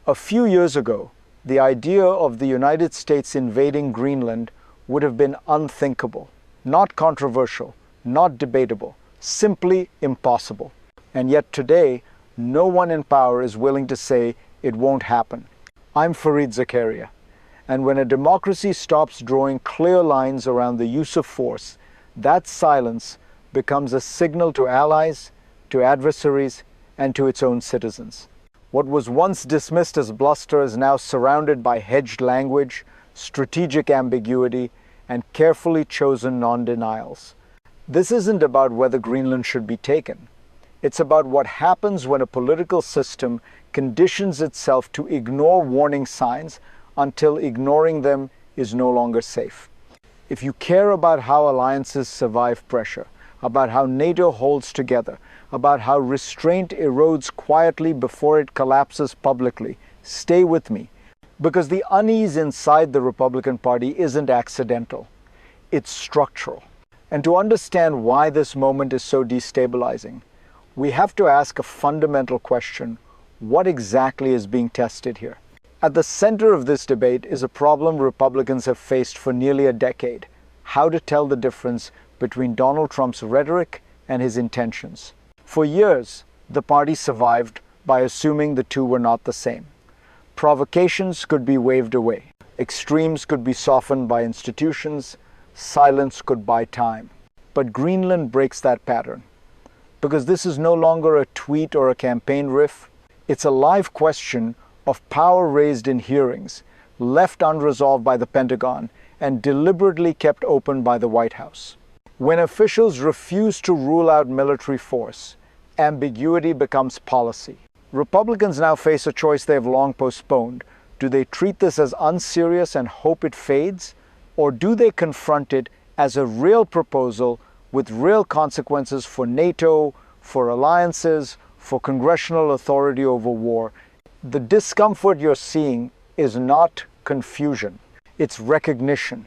A few years ago, the idea of the United States invading Greenland would have been unthinkable, not controversial, not debatable, simply impossible. And yet today, no one in power is willing to say it won't happen. I'm Fareed Zakaria, and when a democracy stops drawing clear lines around the use of force, that silence becomes a signal to allies, to adversaries, and to its own citizens. What was once dismissed as bluster is now surrounded by hedged language, strategic ambiguity, and carefully chosen non-denials. This isn't about whether Greenland should be taken. It's about what happens when a political system conditions itself to ignore warning signs until ignoring them is no longer safe. If you care about how alliances survive pressure, about how NATO holds together, about how restraint erodes quietly before it collapses publicly, stay with me. Because the unease inside the Republican Party isn't accidental. It's structural. And to understand why this moment is so destabilizing, we have to ask a fundamental question: what exactly is being tested here? At the center of this debate is a problem Republicans have faced for nearly a decade: how to tell the difference between Donald Trump's rhetoric and his intentions. For years, the party survived by assuming the two were not the same. Provocations could be waved away. Extremes could be softened by institutions. Silence could buy time. But Greenland breaks that pattern. Because this is no longer a tweet or a campaign riff. It's a live question of power raised in hearings, left unresolved by the Pentagon, and deliberately kept open by the White House. When officials refuse to rule out military force, ambiguity becomes policy. Republicans now face a choice they have long postponed. Do they treat this as unserious and hope it fades? Or do they confront it as a real proposal with real consequences for NATO, for alliances, for congressional authority over war? The discomfort you're seeing is not confusion. It's recognition.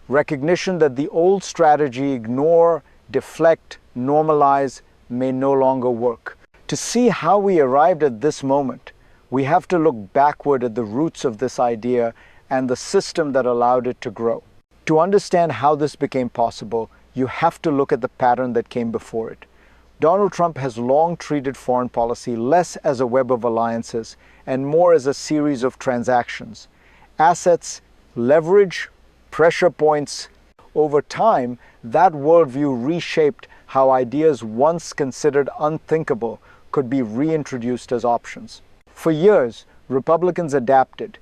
Recognition that the old strategy, ignore, deflect, normalize, may no longer work. To see how we arrived at this moment, we have to look backward at the roots of this idea and the system that allowed it to grow. To understand how this became possible, you have to look at the pattern that came before it. Donald Trump has long treated foreign policy less as a web of alliances and more as a series of transactions. Assets, leverage, pressure points. Over time, that worldview reshaped how ideas once considered unthinkable could be reintroduced as options. For years, Republicans adapted.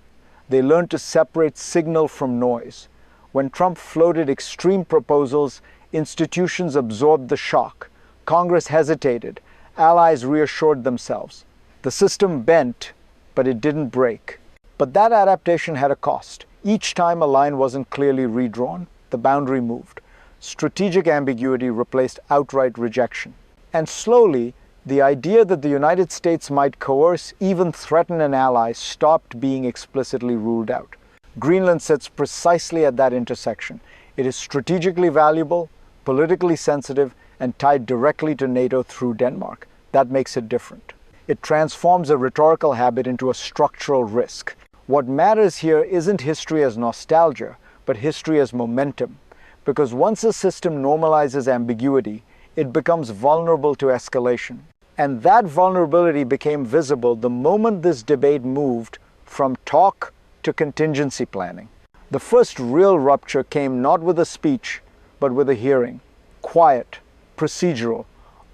They learned to separate signal from noise. When Trump floated extreme proposals, institutions absorbed the shock. Congress hesitated. Allies reassured themselves. The system bent, but it didn't break. But that adaptation had a cost. Each time a line wasn't clearly redrawn, the boundary moved. Strategic ambiguity replaced outright rejection. And slowly, the idea that the United States might coerce, even threaten an ally, stopped being explicitly ruled out. Greenland sits precisely at that intersection. It is strategically valuable, politically sensitive, and tied directly to NATO through Denmark. That makes it different. It transforms a rhetorical habit into a structural risk. What matters here isn't history as nostalgia, but history as momentum. Because once a system normalizes ambiguity, it becomes vulnerable to escalation. And that vulnerability became visible the moment this debate moved from talk to contingency planning. The first real rupture came not with a speech, but with a hearing. Quiet, procedural,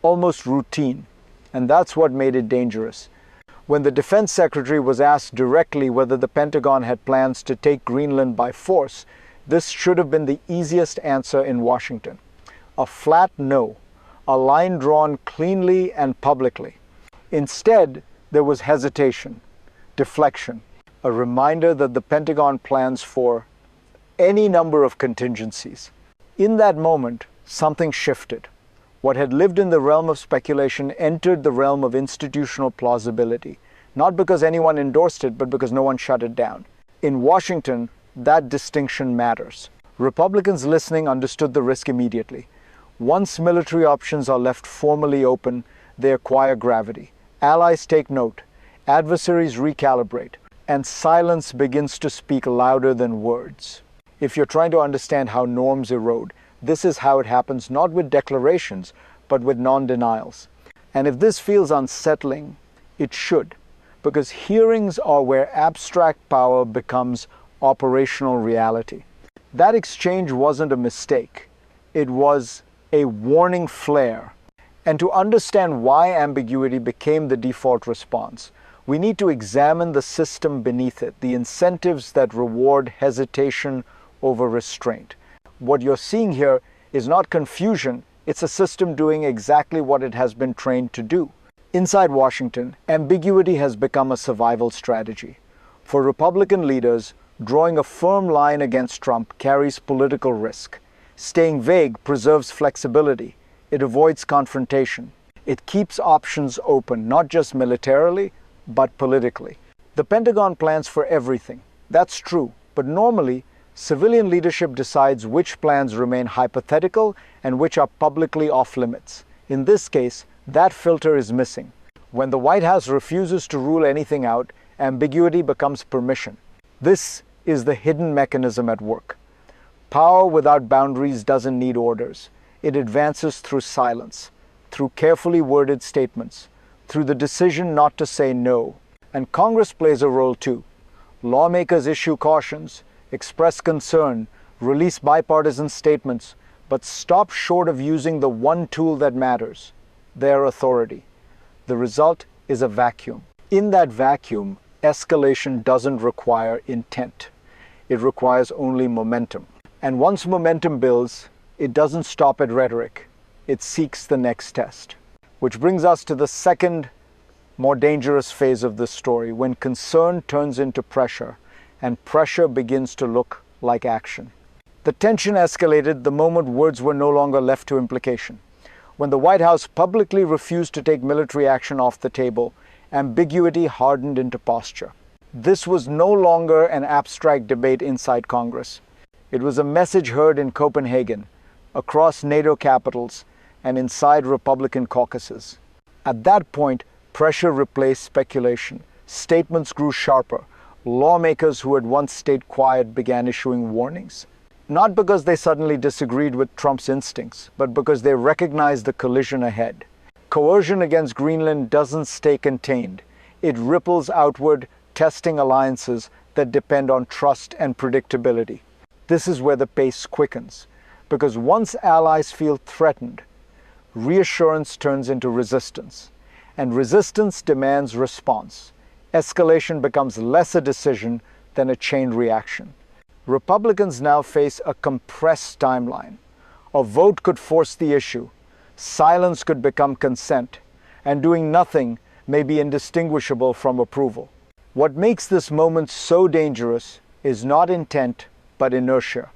almost routine. And that's what made it dangerous. When the Defense Secretary was asked directly whether the Pentagon had plans to take Greenland by force, this should have been the easiest answer in Washington. A flat no, a line drawn cleanly and publicly. Instead, there was hesitation, deflection, a reminder that the Pentagon plans for any number of contingencies. In that moment, something shifted. What had lived in the realm of speculation entered the realm of institutional plausibility, not because anyone endorsed it, but because no one shut it down. In Washington, that distinction matters. Republicans listening understood the risk immediately. Once military options are left formally open, they acquire gravity. Allies take note. Adversaries recalibrate. and silence begins to speak louder than words. If you're trying to understand how norms erode, this is how it happens, not with declarations, but with non-denials. And if this feels unsettling, it should, because hearings are where abstract power becomes operational reality. That exchange wasn't a mistake. It was a warning flare. And to understand why ambiguity became the default response, we need to examine the system beneath it, the incentives that reward hesitation over restraint. What you're seeing here is not confusion, it's a system doing exactly what it has been trained to do. Inside Washington, ambiguity has become a survival strategy. For Republican leaders, drawing a firm line against Trump carries political risk. Staying vague preserves flexibility. It avoids confrontation. It keeps options open, not just militarily, but politically. The Pentagon plans for everything. That's true, but normally, civilian leadership decides which plans remain hypothetical and which are publicly off limits. In this case, that filter is missing. When the White House refuses to rule anything out, ambiguity becomes permission. This is the hidden mechanism at work. Power without boundaries doesn't need orders. It advances through silence, through carefully worded statements, through the decision not to say no. And Congress plays a role too. Lawmakers issue cautions, express concern, release bipartisan statements, but stop short of using the one tool that matters, their authority. The result is a vacuum. In that vacuum, escalation doesn't require intent. It requires only momentum. And once momentum builds, it doesn't stop at rhetoric. It seeks the next test. Which brings us to the second, more dangerous phase of this story, when concern turns into pressure, and pressure begins to look like action. The tension escalated the moment words were no longer left to implication. When the White House publicly refused to take military action off the table, ambiguity hardened into posture. This was no longer an abstract debate inside Congress. It was a message heard in Copenhagen, across NATO capitals, and inside Republican caucuses. At that point, pressure replaced speculation. Statements grew sharper. Lawmakers who had once stayed quiet began issuing warnings. Not because they suddenly disagreed with Trump's instincts, but because they recognized the collision ahead. Coercion against Greenland doesn't stay contained. It ripples outward, testing alliances that depend on trust and predictability. This is where the pace quickens, because once allies feel threatened, reassurance turns into resistance, and resistance demands response. Escalation becomes less a decision than a chain reaction. Republicans now face a compressed timeline. A vote could force the issue, silence could become consent, and doing nothing may be indistinguishable from approval. What makes this moment so dangerous is not intent, but inertia.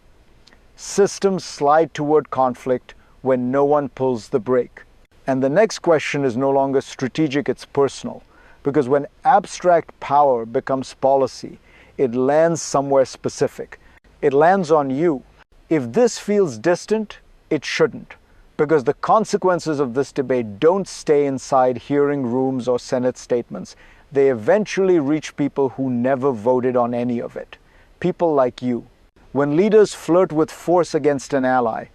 Systems slide toward conflict when no one pulls the brake. And the next question is no longer strategic, it's personal. Because when abstract power becomes policy, it lands somewhere specific. It lands on you. If this feels distant, it shouldn't. Because the consequences of this debate don't stay inside hearing rooms or Senate statements. They eventually reach people who never voted on any of it. People like you. When leaders flirt with force against an ally,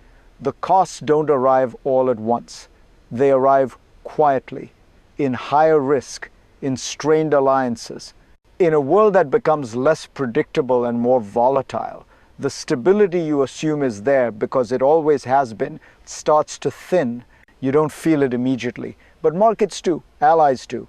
the costs don't arrive all at once. They arrive quietly, in higher risk, in strained alliances. In a world that becomes less predictable and more volatile, the stability you assume is there because it always has been starts to thin. You don't feel it immediately, but markets do, allies do.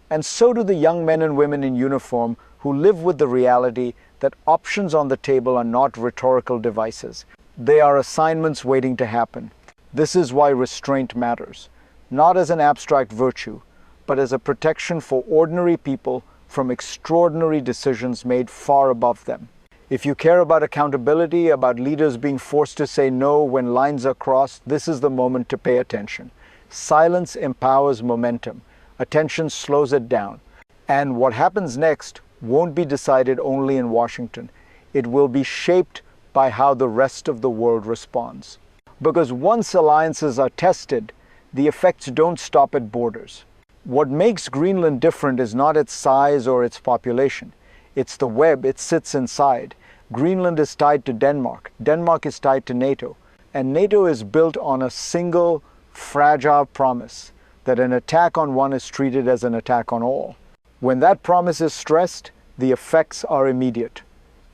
And so do the young men and women in uniform who live with the reality that options on the table are not rhetorical devices. They are assignments waiting to happen. This is why restraint matters, not as an abstract virtue, but as a protection for ordinary people from extraordinary decisions made far above them. If you care about accountability, about leaders being forced to say no when lines are crossed, this is the moment to pay attention. Silence empowers momentum. Attention slows it down. And what happens next won't be decided only in Washington. It will be shaped by how the rest of the world responds. Because once alliances are tested, the effects don't stop at borders. What makes Greenland different is not its size or its population. It's the web it sits inside. Greenland is tied to Denmark. Denmark is tied to NATO. And NATO is built on a single fragile promise that an attack on one is treated as an attack on all. When that promise is stressed, the effects are immediate.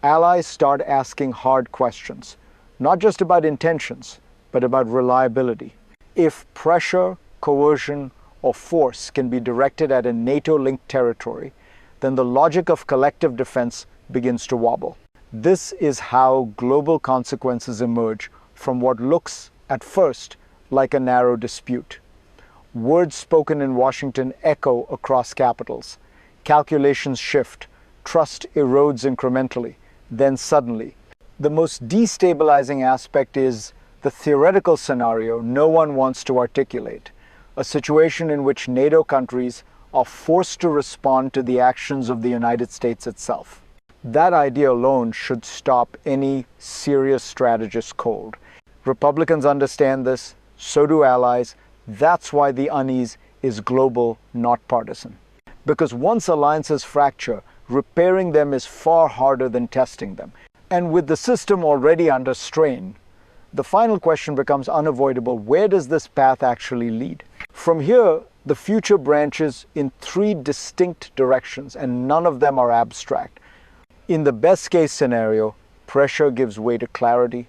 Allies start asking hard questions, not just about intentions, but about reliability. If pressure, coercion, or force can be directed at a NATO-linked territory, then the logic of collective defense begins to wobble. This is how global consequences emerge from what looks, at first, like a narrow dispute. Words spoken in Washington echo across capitals. Calculations shift. Trust erodes incrementally. Then suddenly. The most destabilizing aspect is the theoretical scenario no one wants to articulate. A situation in which NATO countries are forced to respond to the actions of the United States itself. That idea alone should stop any serious strategist cold. Republicans understand this, so do allies. That's why the unease is global, not partisan. Because once alliances fracture, repairing them is far harder than testing them. And with the system already under strain, the final question becomes unavoidable. Where does this path actually lead? From here, the future branches in three distinct directions, and none of them are abstract. In the best case scenario, pressure gives way to clarity,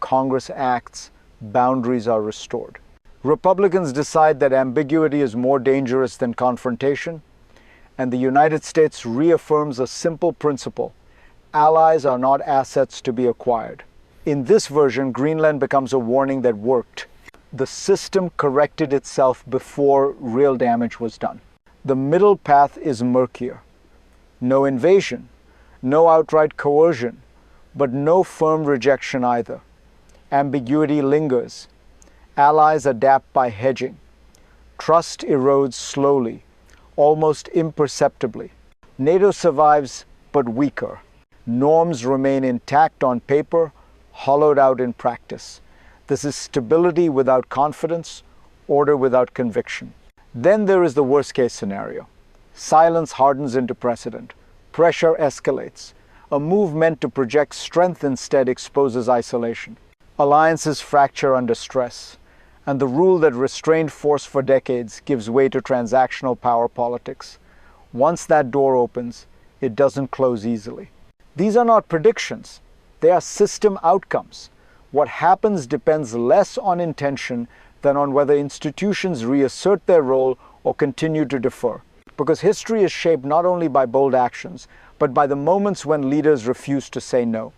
Congress acts, boundaries are restored. Republicans decide that ambiguity is more dangerous than confrontation, and the United States reaffirms a simple principle: allies are not assets to be acquired. In this version, Greenland becomes a warning that worked. The system corrected itself before real damage was done. The middle path is murkier. No invasion, no outright coercion, but no firm rejection either. Ambiguity lingers. Allies adapt by hedging. Trust erodes slowly, almost imperceptibly. NATO survives, but weaker. Norms remain intact on paper, hollowed out in practice. This is stability without confidence, order without conviction. Then there is the worst-case scenario. Silence hardens into precedent. Pressure escalates. A move meant to project strength instead exposes isolation. Alliances fracture under stress. And the rule that restrained force for decades gives way to transactional power politics. Once that door opens, it doesn't close easily. These are not predictions. They are system outcomes. What happens depends less on intention than on whether institutions reassert their role or continue to defer. Because history is shaped not only by bold actions, but by the moments when leaders refuse to say no.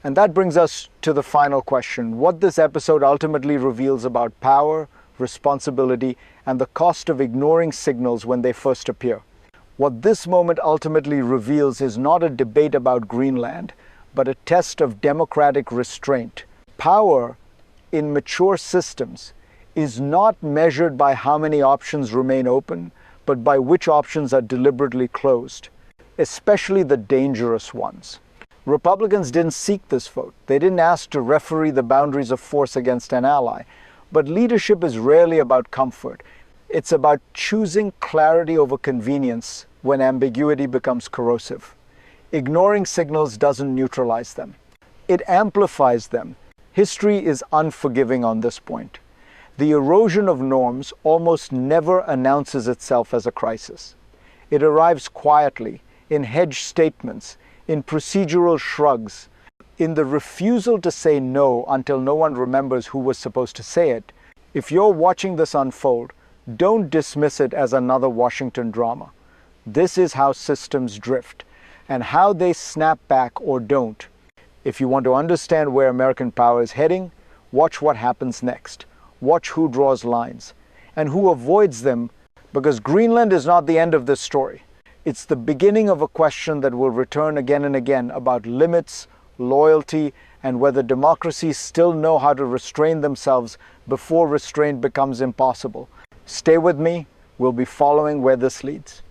And that brings us to the final question: what this episode ultimately reveals about power, responsibility, and the cost of ignoring signals when they first appear. What this moment ultimately reveals is not a debate about Greenland, but a test of democratic restraint. Power in mature systems is not measured by how many options remain open, but by which options are deliberately closed, especially the dangerous ones. Republicans didn't seek this vote. They didn't ask to referee the boundaries of force against an ally. But leadership is rarely about comfort. It's about choosing clarity over convenience when ambiguity becomes corrosive. Ignoring signals doesn't neutralize them. It amplifies them. History is unforgiving on this point. The erosion of norms almost never announces itself as a crisis. It arrives quietly, in hedged statements, in procedural shrugs, in the refusal to say no until no one remembers who was supposed to say it. If you're watching this unfold, don't dismiss it as another Washington drama. This is how systems drift, and how they snap back or don't. If you want to understand where American power is heading, watch what happens next. Watch who draws lines, and who avoids them, because Greenland is not the end of this story. It's the beginning of a question that will return again and again about limits, loyalty, and whether democracies still know how to restrain themselves before restraint becomes impossible. Stay with me. We'll be following where this leads.